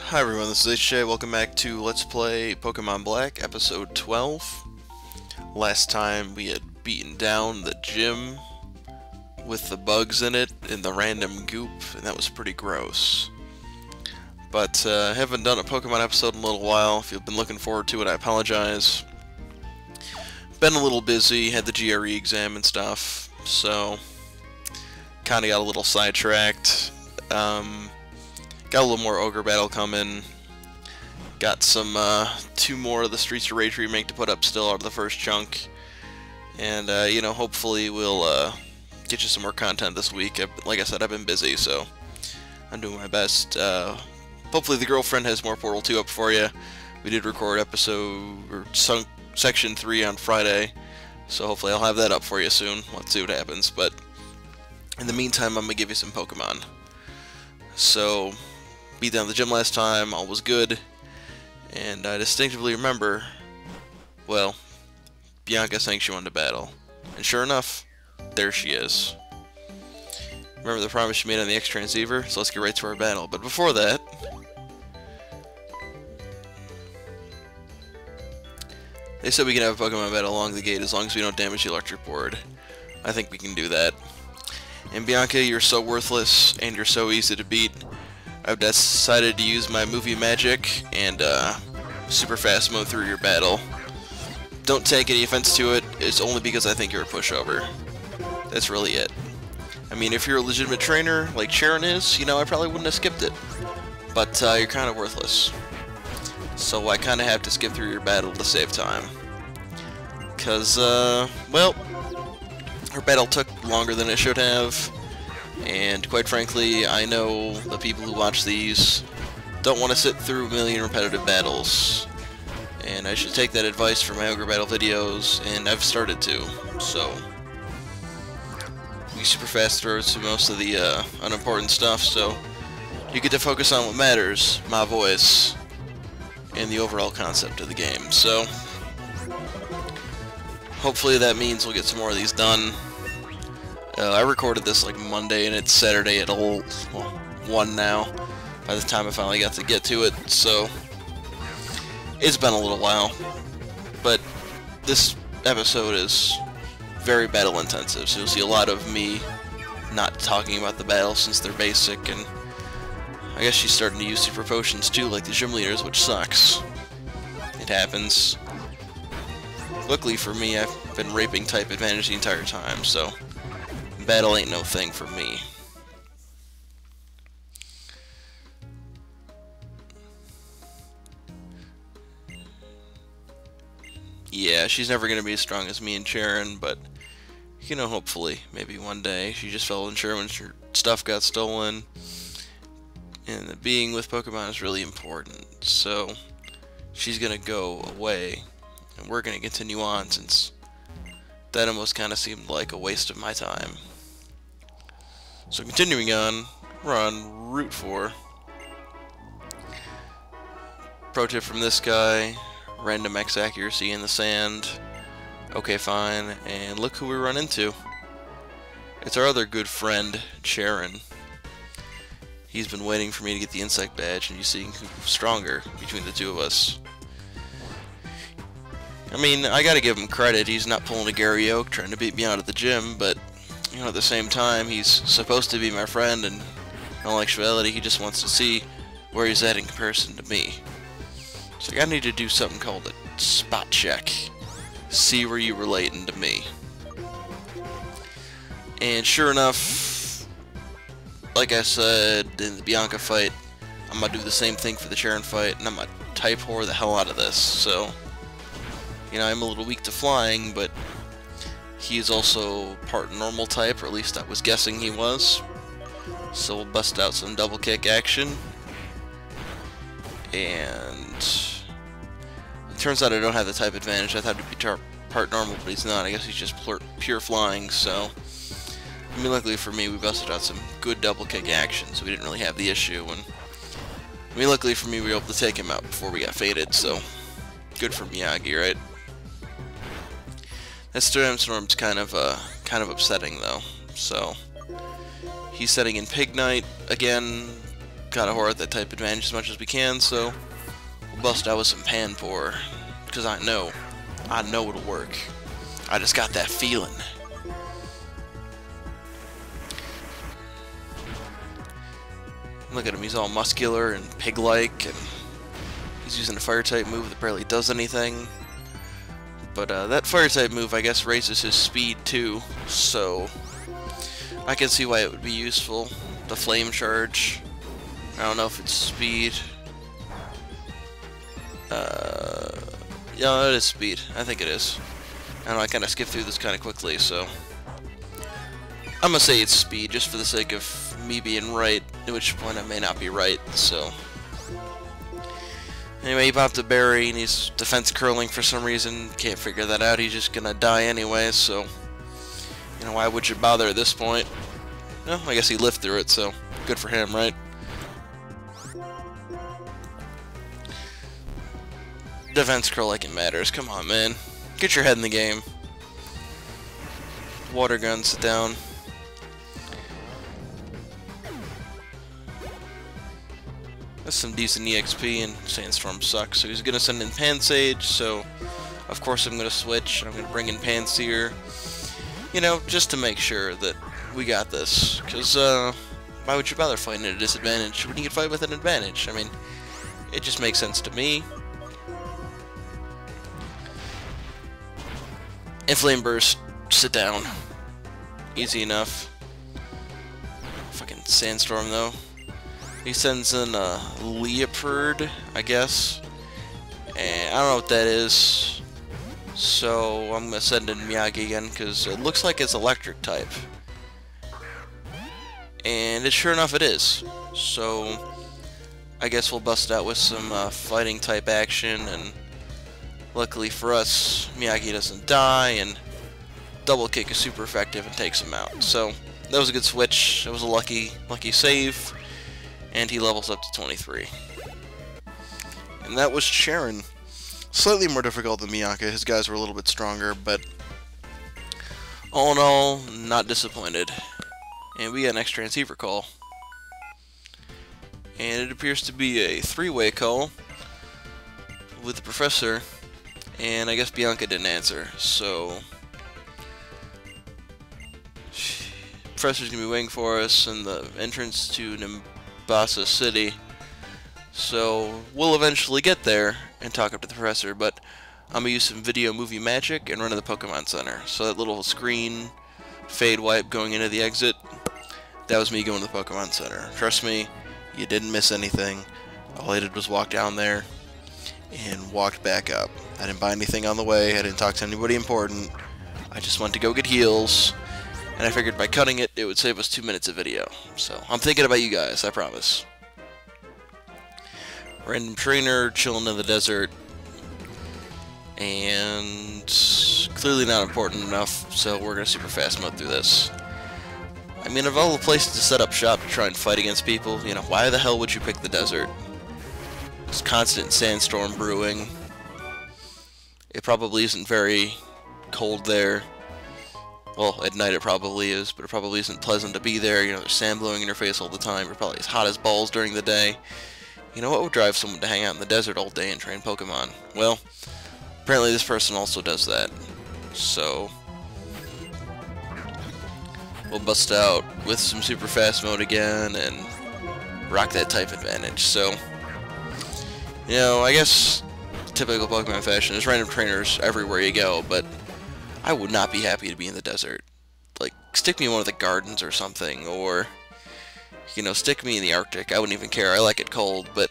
Hi everyone, this is HeeroJay. Welcome back to Let's Play Pokémon Black, episode 12. Last time we had beaten down the gym with the bugs in it and the random goop, and that was pretty gross. But I haven't done a Pokemon episode in a little while. If you've been looking forward to it, I apologize. Been a little busy, had the GRE exam and stuff, so kinda got a little sidetracked. Got a little more Ogre battle coming. Got some 2 more of the Streets of Rage remake to put up still out of the first chunk. And, you know, hopefully we'll get you some more content this week. Like I said, I've been busy, so I'm doing my best. Hopefully the girlfriend has more Portal 2 up for you. We did record section 3 on Friday, so hopefully I'll have that up for you soon. Let's see what happens. But in the meantime, I'm going to give you some Pokemon. So, beat down the gym last time, all was good, and I distinctively remember, well, Bianca saying she wanted to battle, and sure enough, there she is. Remember the promise she made on the X-Transceiver? So let's get right to our battle, but before that, they said we can have a Pokemon battle along the gate as long as we don't damage the electric board. I think we can do that. And Bianca, you're so worthless, and you're so easy to beat. I've decided to use my movie magic and super fast mode through your battle. Don't take any offense to it, it's only because I think you're a pushover. That's really it. I mean, if you're a legitimate trainer, like Sharon is, you know, I probably wouldn't have skipped it. But you're kind of worthless. So I kind of have to skip through your battle to save time. Because, well, her battle took longer than it should have. And quite frankly, I know the people who watch these don't want to sit through a million repetitive battles. And I should take that advice from my Ogre Battle videos, and I've started to. So, we super fast throw to most of the unimportant stuff, so you get to focus on what matters, my voice, and the overall concept of the game. So, hopefully that means we'll get some more of these done. I recorded this like Monday, and it's Saturday at 1 now, by the time I finally got to get to it, so it's been a little while. But this episode is very battle intensive, so you'll see a lot of me not talking about the battle since they're basic, and I guess she's starting to use super potions too, like the gym leaders, which sucks. It happens. Luckily for me, I've been raping type advantage the entire time, so battle ain't no thing for me. Yeah, she's never gonna be as strong as me and Sharon, but you know, hopefully, maybe one day. She just fell unsure when her stuff got stolen, and being with Pokemon is really important. So she's gonna go away, and we're gonna continue on, since that almost kind of seemed like a waste of my time. So continuing on, we're on Route 4. Pro tip from this guy, random X accuracy in the sand. Okay, fine, and look who we run into. It's our other good friend, Sharon. He's been waiting for me to get the insect badge, and you see who's stronger between the two of us. I mean, I gotta give him credit, he's not pulling a Gary Oak trying to beat me out at the gym, but you know, at the same time, he's supposed to be my friend, and in all actuality, he just wants to see where he's at in comparison to me. So I need to do something called a spot check. See where you relating to me. And sure enough, like I said in the Bianca fight, I'm gonna do the same thing for the Sharon fight, and I'm gonna type whore the hell out of this. So, you know, I'm a little weak to flying, but he is also part normal type, or at least I was guessing he was. So we'll bust out some double kick action. And it turns out I don't have the type advantage. I thought he'd be part normal, but he's not. I guess he's just pure flying, so I mean, luckily for me, we busted out some good double kick action, so we didn't really have the issue. And I mean, luckily for me, we were able to take him out before we got faded, so good for Miyagi, right? That Storm's kind of upsetting though. So he's setting in Pig Knight again, gotta hoard that type advantage as much as we can, so we'll bust out with some Panpour, because I know it'll work. I just got that feeling. Look at him, he's all muscular and pig-like, and he's using a fire-type move that barely does anything. But that fire-type move, I guess, raises his speed too, so I can see why it would be useful. The flame charge. I don't know if it's speed. Yeah, it is speed. I think it is. I don't know, I kind of skipped through this kind of quickly, so I'm gonna say it's speed, just for the sake of me being right, at which point I may not be right, so. Anyway, he popped a berry, and he's defense curling for some reason. Can't figure that out, he's just gonna die anyway, so, you know, why would you bother at this point? No, I guess he lived through it, so good for him, right? Defense curl like it matters, come on, man. Get your head in the game. Water gun, sit down. That's some decent EXP, and Sandstorm sucks, so he's gonna send in Pansage, so of course I'm gonna switch. I'm gonna bring in Panseer, you know, just to make sure that we got this, because why would you bother fighting at a disadvantage when you can fight with an advantage? I mean, it just makes sense to me. And Flame Burst, sit down. Easy enough. Fucking Sandstorm though. He sends in a Leopard, I guess. And I don't know what that is. So I'm gonna send in Miyagi again, because it looks like it's electric type. And it sure enough it is. So I guess we'll bust out with some fighting type action, and luckily for us, Miyagi doesn't die, and double kick is super effective and takes him out. So that was a good switch. That was a lucky save, and he levels up to 23. And that was Sharon. Slightly more difficult than Miyaka. His guys were a little bit stronger, but all in all, not disappointed. And we got an next transceiver call. And it appears to be a three-way call with the professor, and I guess Bianca didn't answer, so professor's gonna be waiting for us in the entrance to Nimbasa City, so we'll eventually get there and talk up to the professor, but I'm gonna use some video movie magic and run to the Pokemon Center. So that little screen fade wipe going into the exit, that was me going to the Pokemon Center. Trust me, you didn't miss anything. All I did was walk down there and walked back up. I didn't buy anything on the way, I didn't talk to anybody important. I just went to go get heals, and I figured by cutting it, it would save us 2 minutes of video. So I'm thinking about you guys, I promise. Random trainer chilling in the desert, and clearly not important enough, so we're gonna super fast mode through this. I mean, of all the places to set up shop to try and fight against people, you know, why the hell would you pick the desert? It's constant sandstorm brewing. It probably isn't very cold there. Well, at night it probably is, but it probably isn't pleasant to be there. You know, there's sand blowing in your face all the time. You're probably as hot as balls during the day. You know what would drive someone to hang out in the desert all day and train Pokemon? Well, apparently this person also does that. So we'll bust out with some super fast mode again and rock that type advantage. So, you know, I guess typical Pokemon fashion, there's random trainers everywhere you go, but I would not be happy to be in the desert. Like, stick me in one of the gardens or something, or, you know, stick me in the Arctic. I wouldn't even care. I like it cold, but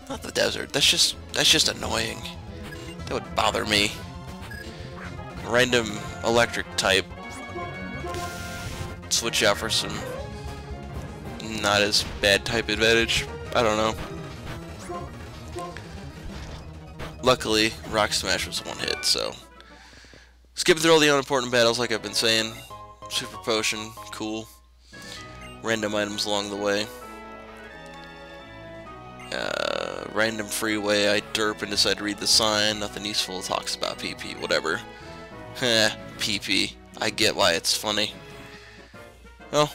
not the desert. That's just annoying. That would bother me. Random electric type. Switch out for some not as bad type advantage. I don't know. Luckily, Rock Smash was one hit, so skipping through all the unimportant battles like I've been saying. Super Potion, cool. Random items along the way. Random freeway, I derp and decide to read the sign. Nothing useful, talks about PP, whatever. Heh, PP. I get why it's funny. Well,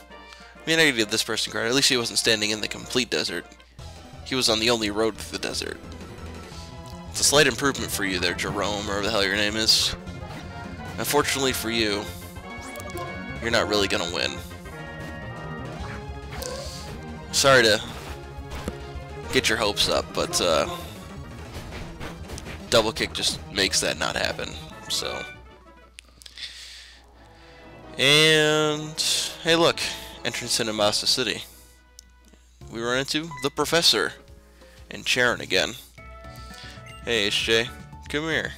I mean, I could give this person credit. At least he wasn't standing in the complete desert. He was on the only road through the desert. It's a slight improvement for you there, Jerome, or whatever the hell your name is. Unfortunately for you, you're not really gonna win. Sorry to get your hopes up, but double kick just makes that not happen. So, and hey, look, entrance to Nimbasa City. We run into the Professor and Charon again. Hey, HeeroJay, come here.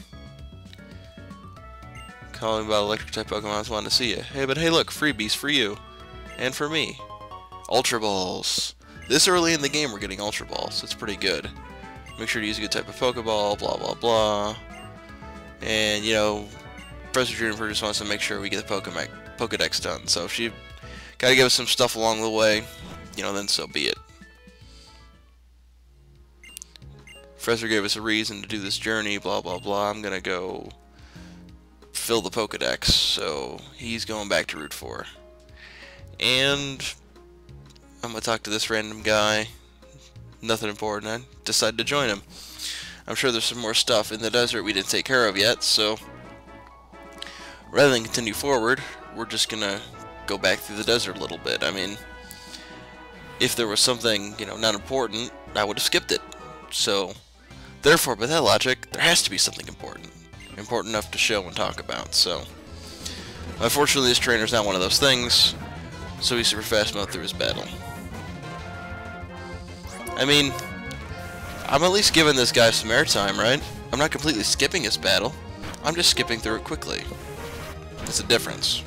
Calling about electric type Pokemon, I just wanted to see you. Hey, but hey, look, freebies for you and for me. Ultra Balls. This early in the game, we're getting Ultra Balls. It's pretty good. Make sure to use a good type of Pokeball, blah, blah, blah. And, you know, Professor Juniper just wants to make sure we get the Pokedex done. So if she gotta give us some stuff along the way, you know, then so be it. Professor gave us a reason to do this journey, blah, blah, blah. I'm gonna go fill the Pokedex, so he's going back to Route 4. And I'm gonna talk to this random guy. Nothing important. I decided to join him. I'm sure there's some more stuff in the desert we didn't take care of yet, so rather than continue forward, we're just gonna go back through the desert a little bit. I mean, if there was something, you know, not important, I would have skipped it. So, therefore, by that logic, there has to be something important. Important enough to show and talk about, so unfortunately this trainer's not one of those things, so he's super fast mode through his battle. I mean, I'm at least giving this guy some airtime, right? I'm not completely skipping his battle, I'm just skipping through it quickly. That's a difference.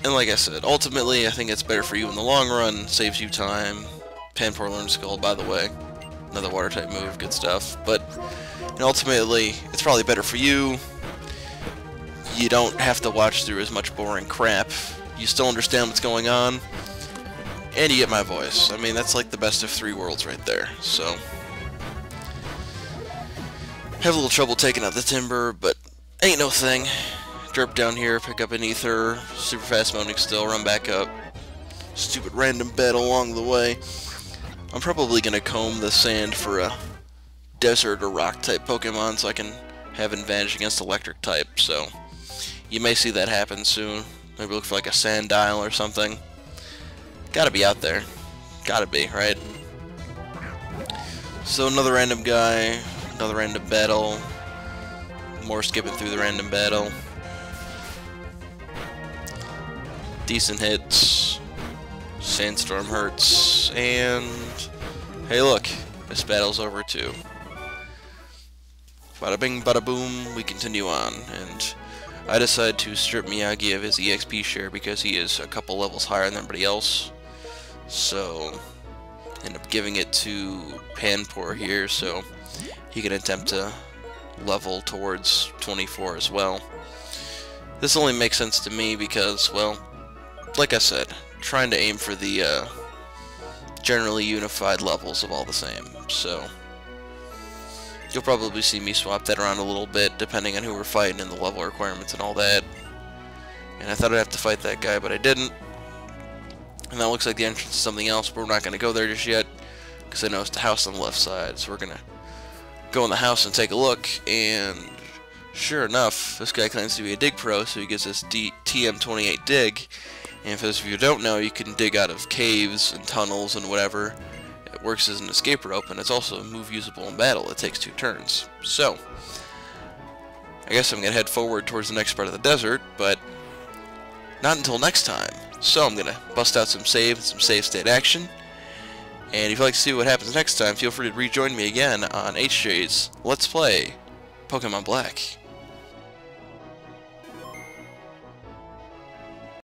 And like I said, ultimately I think it's better for you in the long run, saves you time. Panpour learns Skull, by the way. Another water type move, good stuff. But and ultimately, it's probably better for you. You don't have to watch through as much boring crap. You still understand what's going on. And you get my voice. I mean, that's like the best of 3 worlds right there. So, have a little trouble taking out the timber, but ain't no thing. Drop down here, pick up an ether, super fast moaning still, run back up. Stupid random battle along the way. I'm probably gonna comb the sand for a desert or rock type Pokemon so I can have an advantage against electric type, so you may see that happen soon. Maybe look for like a Sandile or something. Gotta be out there. Gotta be, right? So another random guy, another random battle, more skipping through the random battle. Decent hits, Sandstorm hurts, and hey look, this battle's over too. Bada bing, bada boom, we continue on, and I decide to strip Miyagi of his EXP share because he is a couple levels higher than everybody else. So, end up giving it to Panpour here, so he can attempt to level towards 24 as well. This only makes sense to me because, well, like I said, trying to aim for the generally unified levels of all the same, so you'll probably see me swap that around a little bit depending on who we're fighting and the level requirements and all that. And I thought I'd have to fight that guy, but I didn't. And that looks like the entrance to something else, but we're not going to go there just yet because I know it's the house on the left side, so we're going to go in the house and take a look. And sure enough, this guy claims to be a dig pro, so he gives us TM28 dig. And for those of you who don't know, you can dig out of caves and tunnels and whatever. It works as an escape rope, and it's also a move usable in battle. It takes 2 turns. So, I guess I'm going to head forward towards the next part of the desert, but not until next time. So I'm going to bust out some save and some save state action. And if you'd like to see what happens next time, feel free to rejoin me again on HeeroJay's Let's Play Pokemon Black